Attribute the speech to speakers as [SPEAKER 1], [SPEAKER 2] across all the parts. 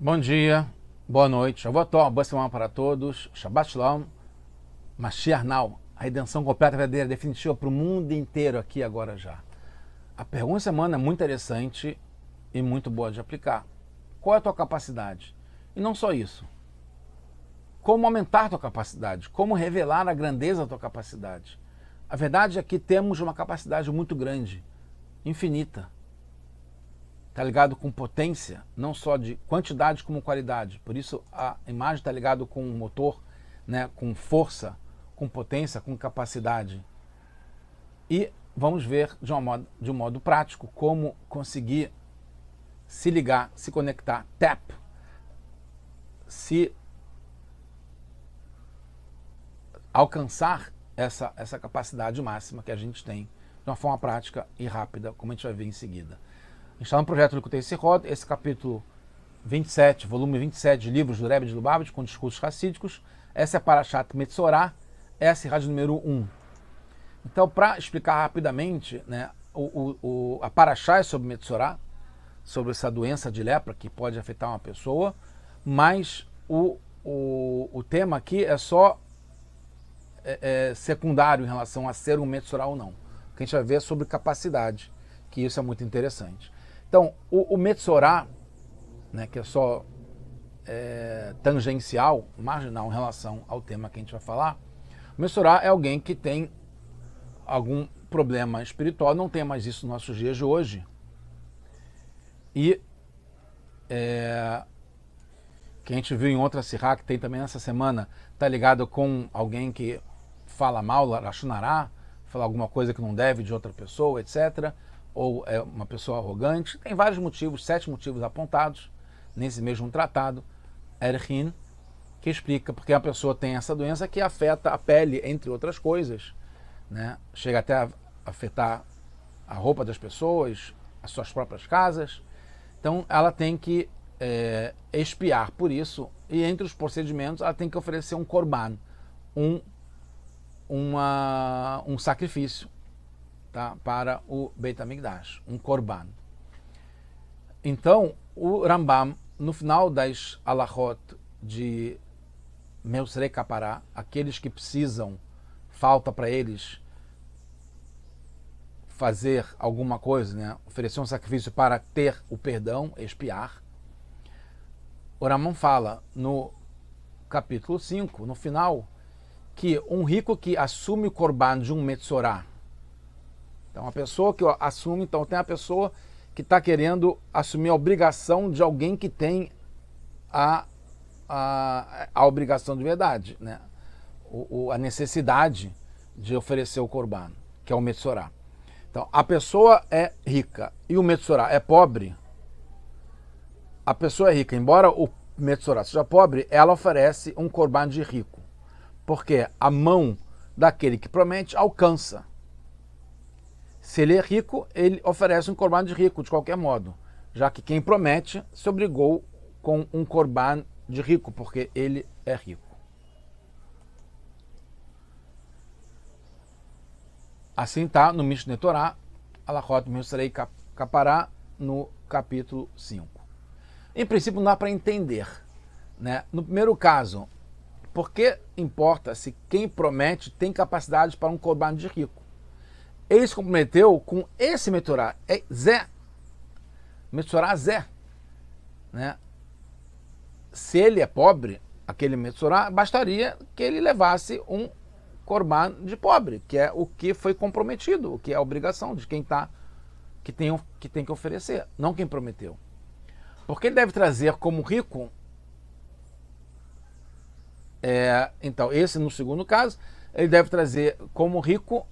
[SPEAKER 1] Bom dia, boa noite, Shavua Tov, boa semana para todos, Shabbat Shalom, Mashiach Now, a redenção completa, verdadeira, definitiva para o mundo inteiro aqui agora já. A pergunta da semana é muito interessante e muito boa de aplicar. Qual é a tua capacidade? E não só isso. Como aumentar a tua capacidade? Como revelar a grandeza da tua capacidade? A verdade é que temos uma capacidade muito grande, infinita. Está ligado com potência, não só de quantidade como qualidade. Por isso a imagem está ligado com motor, né, com força, com potência, com capacidade. E vamos ver de um modo prático como conseguir se ligar, se conectar, se alcançar essa capacidade máxima que a gente tem de uma forma prática e rápida, como a gente vai ver em seguida. A gente está no projeto Likutei Sichot, esse capítulo 27, volume 27 de livros do Rebbe de Lubavitch, com discursos racídicos. Essa é a Parashat Metzorah, essa é a rádio número 1. Então, para explicar rapidamente, né, a Parashá é sobre Metzorah, sobre essa doença de lepra que pode afetar uma pessoa, mas o tema aqui é só secundário em relação a ser um Metzorah ou não. O que a gente vai ver é sobre capacidade, que isso é muito interessante. Então, o Metzorah, né, que é só tangencial, marginal em relação ao tema que a gente vai falar, o Metzorah é alguém que tem algum problema espiritual, não tem mais isso nos nossos dias de hoje, e que a gente viu em outra Sirá, que tem também nessa semana, está ligado com alguém que fala mal, Lashonará, fala alguma coisa que não deve de outra pessoa, etc., ou é uma pessoa arrogante. Tem vários motivos, 7 motivos apontados nesse mesmo tratado, Erchin, que explica porque a pessoa tem essa doença que afeta a pele, entre outras coisas, né? Chega até a afetar a roupa das pessoas, as suas próprias casas. Então ela tem que expiar por isso, e entre os procedimentos ela tem que oferecer um korban, um sacrifício, tá, para o Beit HaMikdash, um korban. Então o Rambam, no final das alachot de Meusrei Kapará, aqueles que precisam, falta para eles fazer alguma coisa, né, oferecer um sacrifício para ter o perdão, expiar, o Rambam fala no capítulo 5, no final, que um rico que assume o korban de um Metzorah, então a pessoa que assume, então tem a pessoa que está querendo assumir a obrigação de alguém que tem a obrigação de verdade, né? A necessidade de oferecer o korban, que é o Metzorah. Então, a pessoa é rica e o Metzorah é pobre. A pessoa é rica, embora o Metzorah seja pobre, ela oferece um korban de rico, porque a mão daquele que promete alcança. Se ele é rico, ele oferece um korban de rico, de qualquer modo, já que quem promete se obrigou com um korban de rico, porque ele é rico. Assim está no Mishneh Torah, Alachot Meusrei Kapará, no capítulo 5. Em princípio, não dá para entender, né? No primeiro caso, por que importa se quem promete tem capacidade para um korban de rico? Ele se comprometeu com esse Metzorah, é Zé, Metzorah Zé, né? Se ele é pobre, aquele Metzorah, bastaria que ele levasse um korban de pobre, que é o que foi comprometido, o que é a obrigação de quem que tem que oferecer, não quem prometeu. Porque ele deve trazer como rico, então esse no segundo caso, ele deve trazer como rico,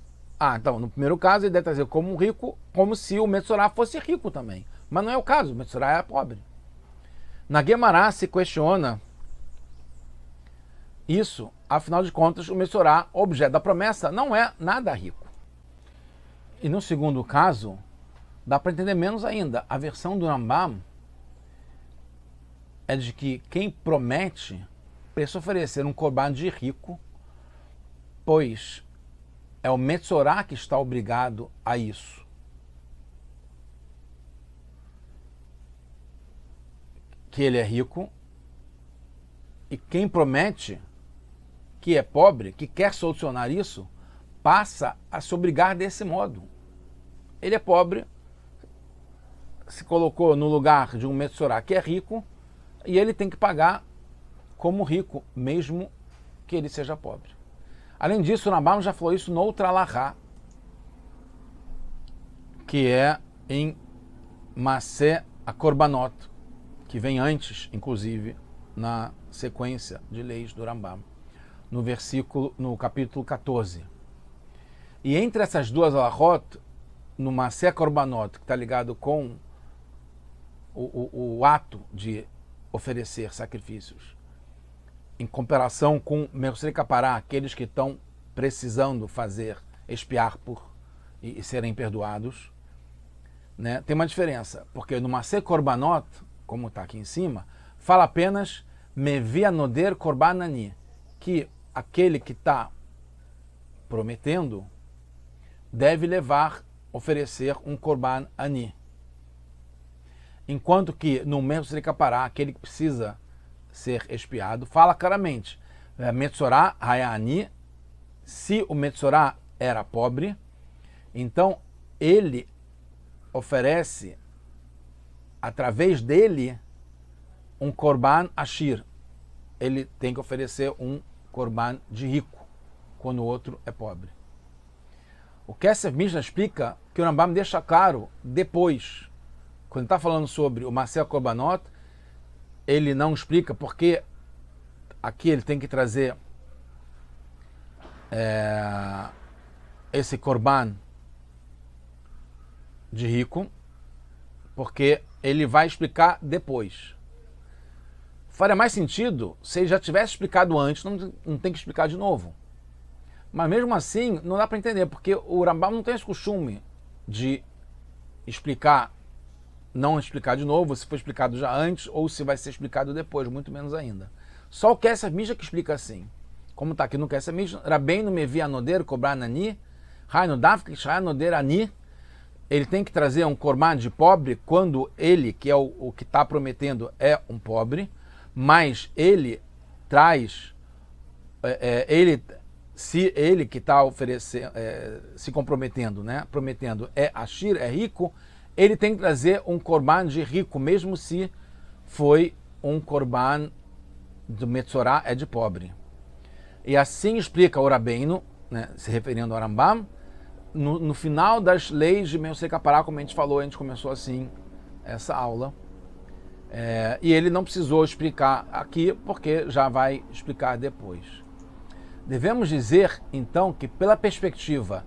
[SPEAKER 1] então no primeiro caso ele deve trazer como rico, como se o Metzorah fosse rico também, mas não é o caso, o Metzorah é pobre. Na Guemará se questiona isso, afinal de contas o Metzorah, objeto da promessa, não é nada rico. E no segundo caso, dá para entender menos ainda, a versão do Rambam é de que quem promete precisa oferecer um korban de rico, pois é o Metzorah que está obrigado a isso. que ele é rico, e quem promete que é pobre, que quer solucionar isso, passa a se obrigar desse modo. Ele é pobre, se colocou no lugar de um Metsorá que é rico, e ele tem que pagar como rico, mesmo que ele seja pobre. Além disso, o Rambam já falou isso no outra alahá, que é em Masé Akorbanot, que vem antes, inclusive, na sequência de leis do Rambam, no capítulo 14. E entre essas duas alahot, no Masé Akorbanot, que está ligado com o ato de oferecer sacrifícios, em comparação com Mercê Capará, aqueles que estão precisando expiar e serem perdoados, né? Tem uma diferença, porque no Masé Korbanot, como está aqui em cima, fala apenas Mevi Anoder Korbanani, que aquele que está prometendo deve oferecer um Korban Ani. Enquanto que no Mercê Capará, aquele que precisa ser expiado, fala claramente, Metzorá Hayani, se o Metzorá era pobre, então ele oferece, através dele, um Korban Ashir. Ele tem que oferecer um Korban de rico, quando o outro é pobre. O Kesef Mishnah explica que o Rambam deixa claro depois, quando está falando sobre o Masé Korbanot, ele não explica porque aqui ele tem que trazer esse Korban de rico, porque ele vai explicar depois. Faria mais sentido se ele já tivesse explicado antes, não tem que explicar de novo. Mas mesmo assim, não dá para entender, porque o Rambam não tem esse costume de não explicar de novo, se foi explicado já antes ou se vai ser explicado depois, muito menos ainda. Só o Kesef Mishnah que explica assim. Como está aqui no Kesef Mishnah, Rabbeinu mevi anoder Korban ani, Hainu dafk shaya anoder ani. Ele tem que trazer um korban de pobre quando ele, que é o que está prometendo, é um pobre, mas ele traz, se ele que está oferecendo, se comprometendo, né, prometendo é Ashir, é rico, ele tem que trazer um korban de rico, mesmo se foi um korban do Metzorá, é de pobre. E assim explica o Rabbeinu, né, se referindo ao Rambam, no final das leis de Mercê Capará, como a gente falou, a gente começou assim essa aula. E ele não precisou explicar aqui, porque já vai explicar depois. Devemos dizer, então, que pela perspectiva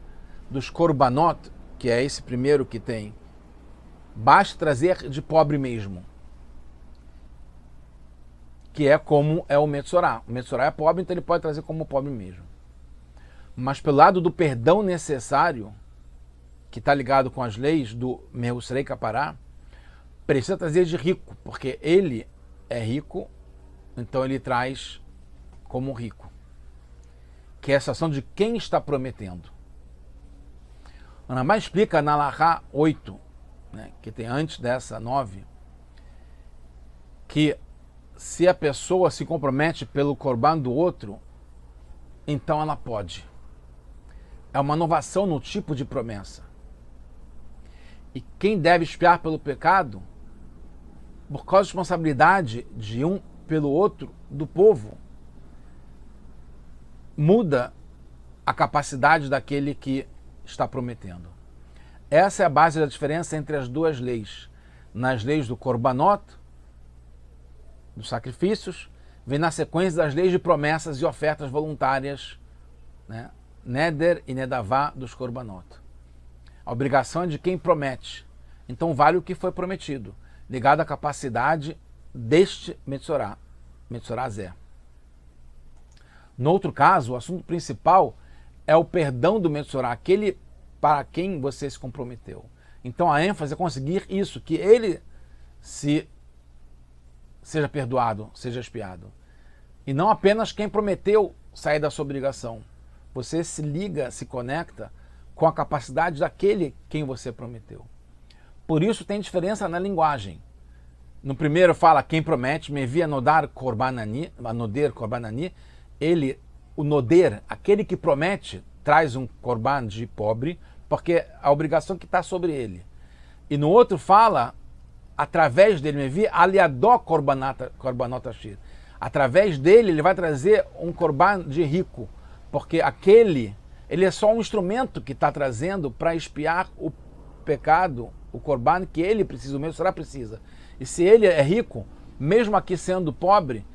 [SPEAKER 1] dos Korbanot, que é esse primeiro que tem, basta trazer de pobre mesmo, que é como é o Metzorá. O Metzorá é pobre, então ele pode trazer como pobre mesmo. Mas pelo lado do perdão necessário, que está ligado com as leis do Mercê Capará, precisa trazer de rico, porque ele é rico, então ele traz como rico, que é a situação de quem está prometendo. O Rambam explica na Alahá 8, né, que tem antes dessa 9, que se a pessoa se compromete pelo korban do outro, então ela pode. É uma inovação no tipo de promessa. E quem deve expiar pelo pecado, por causa da responsabilidade de um pelo outro, do povo, muda a capacidade daquele que está prometendo. Essa é a base da diferença entre as duas leis. Nas leis do Korbanot, dos sacrifícios, vem na sequência das leis de promessas e ofertas voluntárias, né? Neder e Nedavá dos Korbanot. A obrigação é de quem promete. Então vale o que foi prometido, ligado à capacidade deste Metzorá, Metzorá Zé. No outro caso, o assunto principal é o perdão do Metzorá, aquele para quem você se comprometeu. Então a ênfase é conseguir isso, que ele seja perdoado, seja expiado. E não apenas quem prometeu sair da sua obrigação. Você se liga, se conecta com a capacidade daquele quem você prometeu. Por isso tem diferença na linguagem. No primeiro fala quem promete, me via nodar korbanani, noder korbanani, ele, o noder, aquele que promete, traz um korban de pobre, porque a obrigação que está sobre ele. E no outro fala, através dele, me via aliadó korbanot ashir. Através dele, ele vai trazer um korban de rico, porque aquele, ele é só um instrumento que está trazendo para expiar o pecado, o korban que ele precisa, o meu será precisa. E se ele é rico, mesmo aqui sendo pobre,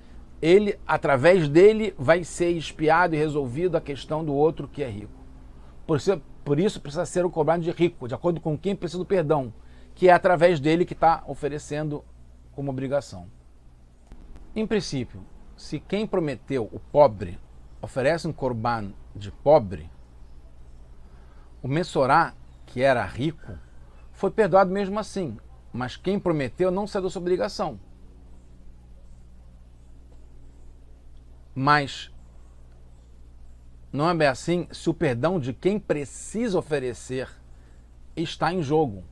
[SPEAKER 1] ele, através dele, vai ser expiado e resolvido a questão do outro que é rico. Por isso precisa ser o korban de rico, de acordo com quem precisa do perdão, que é através dele que está oferecendo como obrigação. Em princípio, se quem prometeu, o pobre, oferece um korban de pobre, o mensorá, que era rico, foi perdoado mesmo assim, mas quem prometeu não saiu da sua obrigação. Mas não é bem assim se o perdão de quem precisa oferecer está em jogo.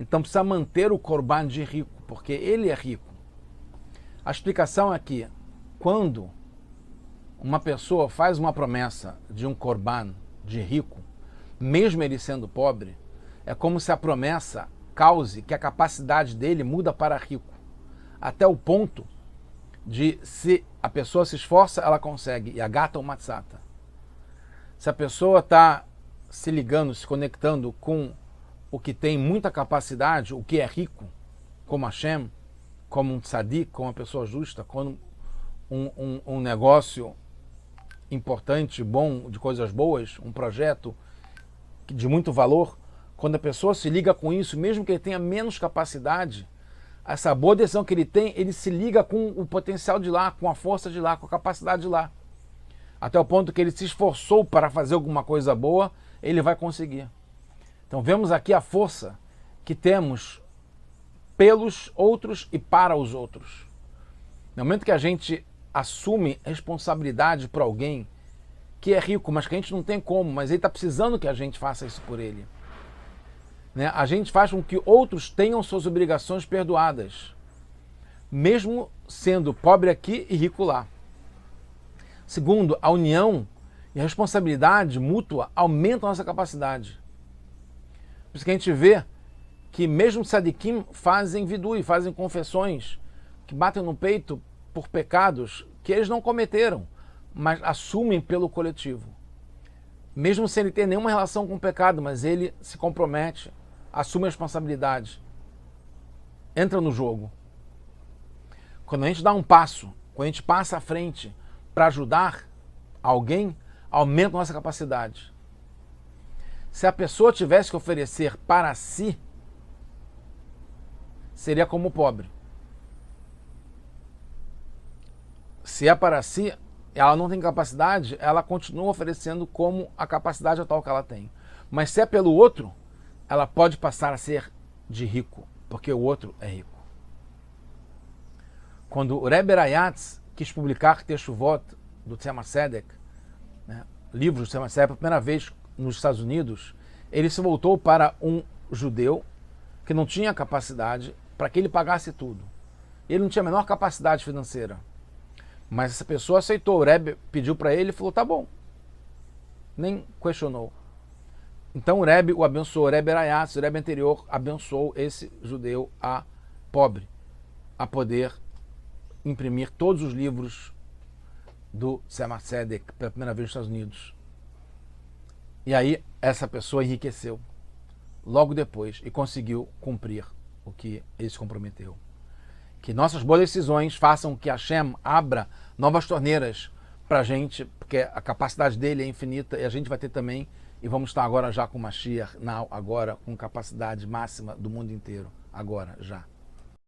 [SPEAKER 1] Então precisa manter o korban de rico, porque ele é rico. A explicação é que quando uma pessoa faz uma promessa de um korban de rico, mesmo ele sendo pobre, é como se a promessa cause que a capacidade dele muda para rico, até o ponto de, se a pessoa se esforça, ela consegue, e a gata o matzata. Se a pessoa está se ligando, se conectando com o que tem muita capacidade, o que é rico, como Hashem, como um tzadik, como uma pessoa justa, como um negócio importante, bom, de coisas boas, um projeto de muito valor, quando a pessoa se liga com isso, mesmo que ele tenha menos capacidade, essa boa decisão que ele tem, ele se liga com o potencial de lá, com a força de lá, com a capacidade de lá. Até o ponto que ele se esforçou para fazer alguma coisa boa, ele vai conseguir. Então vemos aqui a força que temos pelos outros e para os outros. No momento que a gente assume responsabilidade por alguém que é rico, mas que a gente não tem como, mas ele está precisando que a gente faça isso por ele, né? A gente faz com que outros tenham suas obrigações perdoadas, mesmo sendo pobre aqui e rico lá. Segundo, a união e a responsabilidade mútua aumentam a nossa capacidade. Por isso que a gente vê que mesmo tzadikim fazem vidui, fazem confessões, que batem no peito por pecados que eles não cometeram, mas assumem pelo coletivo. Mesmo sem ele ter nenhuma relação com o pecado, mas ele se compromete, assume a responsabilidade, entra no jogo. Quando a gente dá um passo, quando a gente passa à frente para ajudar alguém, aumenta a nossa capacidade. Se a pessoa tivesse que oferecer para si, seria como o pobre. Se é para si, ela não tem capacidade, ela continua oferecendo como a capacidade atual que ela tem. Mas se é pelo outro, ela pode passar a ser de rico, porque o outro é rico. Quando o Rebbe Rayatz quis publicar Teshuvot do Tzemach Tzedek, né, livros do Tzemach Tzedek, pela primeira vez nos Estados Unidos, ele se voltou para um judeu que não tinha capacidade para que ele pagasse tudo. Ele não tinha a menor capacidade financeira. Mas essa pessoa aceitou. O Rebbe pediu para ele e falou, tá bom. Nem questionou. Então o Rebbe o abençoou. O Rebbe Rayatz, o Rebbe anterior, abençoou esse judeu a pobre, a poder imprimir todos os livros do Tzemach Tzedek pela primeira vez nos Estados Unidos. E aí essa pessoa enriqueceu logo depois e conseguiu cumprir o que ele se comprometeu. Que nossas boas decisões façam que Hashem abra novas torneiras para a gente, porque a capacidade dele é infinita e a gente vai ter também, e vamos estar agora já com Mashiach, agora com capacidade máxima do mundo inteiro, agora, já.